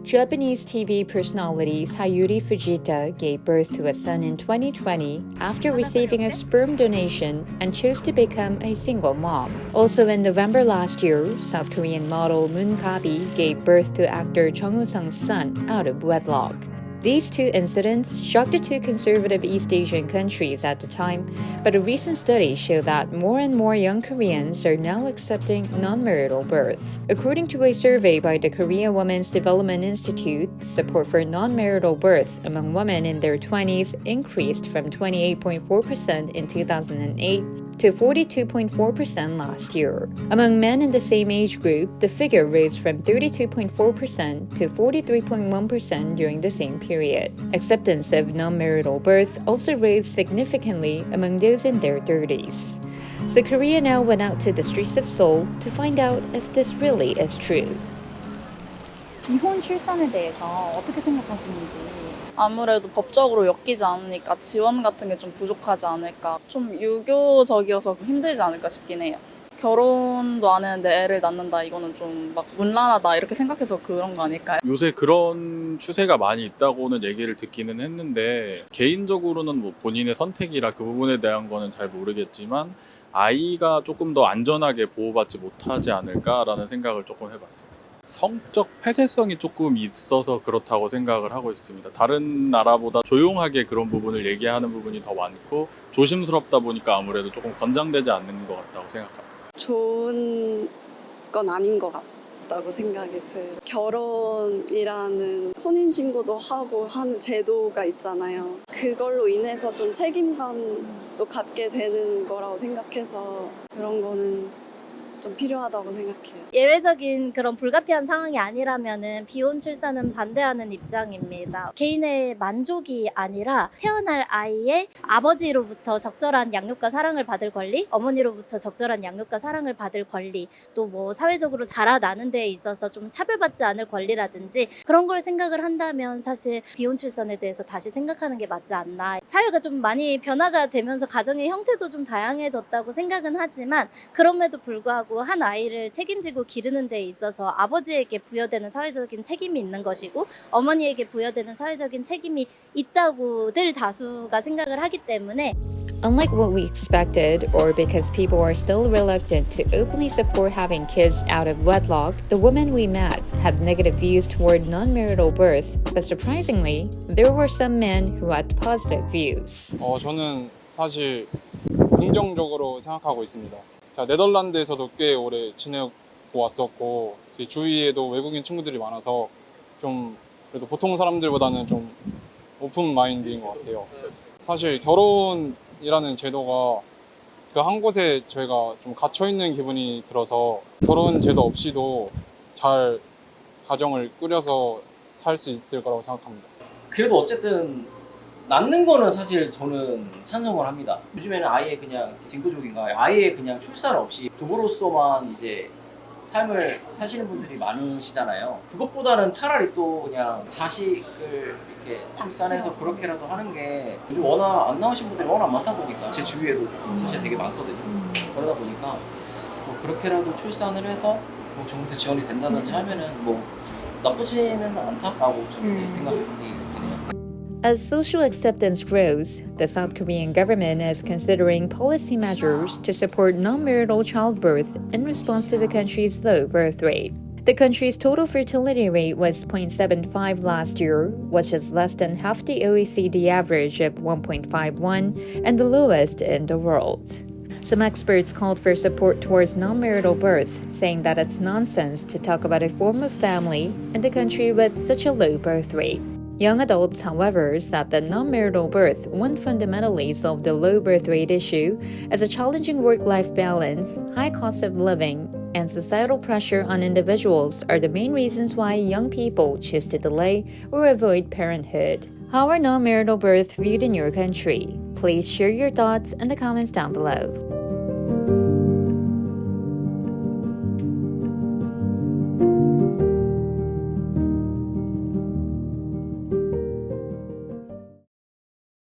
Japanese TV personality Sayuri Fujita gave birth to a son in 2020 after receiving a sperm donation and chose to become a single mom. Also in November last year, South Korean model Moon Gabi gave birth to actor Chung Woo-sung's son out of wedlock. These two incidents shocked the two conservative East Asian countries at the time, but a recent study showed that more and more young Koreans are now accepting non-marital birth. According to a survey by the Korea Women's Development Institute, support for non-marital birth among women in their 20s increased from 28.4% in 2008 to 42.4% last year. Among men in the same age group, the figure rose from 32.4% to 43.1% during the same period. Acceptance of non-marital birth also rose significantly among those in their 30s. So Korea now went out to the streets of Seoul to find out if this really is true. 비혼 출산에 대해서 어떻게 생각하시는지. 아무래도 법적으로 엮이지 않으니까 지원 같은 게 좀 부족하지 않을까. 좀 유교적이어서 힘들지 않을까 싶긴 해요. 결혼도 안 했는데 애를 낳는다 이거는 좀 막 문란하다 이렇게 생각해서 그런 거 아닐까요? 요새 그런 추세가 많이 있다고는 얘기를 듣기는 했는데 개인적으로는 뭐 본인의 선택이라 그 부분에 대한 거는 잘 모르겠지만 아이가 조금 더 안전하게 보호받지 못하지 않을까라는 생각을 조금 해봤습니다. 성적 폐쇄성이 조금 있어서 그렇다고 생각을 하고 있습니다. 다른 나라보다 조용하게 그런 부분을 얘기하는 부분이 더 많고 조심스럽다 보니까 아무래도 조금 권장되지 않는 것 같다고 생각합니다. 좋은 건 아닌 것 같다고 생각이 들어요. 결혼이라는 혼인신고도 하고 하는 제도가 있잖아요. 그걸로 인해서 좀 책임감도 갖게 되는 거라고 생각해서 그런 거는 좀 필요하다고 생각해요. 예외적인 그런 불가피한 상황이 아니라면은 비혼 출산은 반대하는 입장입니다. 개인의 만족이 아니라 태어날 아이의 아버지로부터 적절한 양육과 사랑을 받을 권리, 어머니로부터 적절한 양육과 사랑을 받을 권리, 또 뭐 사회적으로 자라나는 데 있어서 좀 차별받지 않을 권리라든지 그런 걸 생각을 한다면 사실 비혼 출산에 대해서 다시 생각하는 게 맞지 않나. 사회가 좀 많이 변화가 되면서 가정의 형태도 좀 다양해졌다고 생각은 하지만 그럼에도 불구하고 한 아이를 책임지고 기르는 데 있어서 아버지에게 부여되는 사회적인 책임이 있는 것이고 어머니에게 부여되는 사회적인 책임이 있다고들 다수가 생각을 하기 때문에 Unlike what we expected, or because people are still reluctant to openly support having kids out of wedlock, the women we met had negative views toward non-marital birth, but surprisingly, there were some men who had positive views. 저는 사실 긍정적으로 생각하고 있습니다. 제가 네덜란드에서도 꽤 오래 지내고 왔었고 제 주위에도 외국인 친구들이 많아서 좀 그래도 보통 사람들보다는 좀 오픈 마인드인 것 같아요. 사실 결혼이라는 제도가 그 한 곳에 저희가 좀 갇혀 있는 기분이 들어서 결혼 제도 없이도 잘 가정을 꾸려서 살 수 있을 거라고 생각합니다. 그래도 어쨌든 낳는 거는 사실 저는 찬성을 합니다. 요즘에는 아예 그냥 딩크족인가 아예 그냥 출산 없이 부부로서만 이제 삶을 사시는 분들이 많으시잖아요. 그것보다는 차라리 또 그냥 자식을 이렇게 출산해서 그렇게라도 하는 게 요즘 워낙 안 나오신 분들이 워낙 많다 보니까 제 주위에도 사실 되게 많거든요. 그러다 보니까 뭐 그렇게라도 출산을 해서 뭐 정부에서 지원이 된다든지 하면은 뭐 나쁘지는 않다라고 저는 생각합니다. As social acceptance grows, the South Korean government is considering policy measures to support non-marital childbirth in response to the country's low birth rate. The country's total fertility rate was 0.75 last year, which is less than half the OECD average of 1.51 and the lowest in the world. Some experts called for support towards non-marital birth, saying that it's nonsense to talk about a form of family in the country with such a low birth rate. Young adults, however, said that non-marital birth won't fundamentally solve the low birth rate issue, as a challenging work-life balance, high cost of living, and societal pressure on individuals are the main reasons why young people choose to delay or avoid parenthood. How are non-marital birth viewed in your country? Please share your thoughts in the comments down below.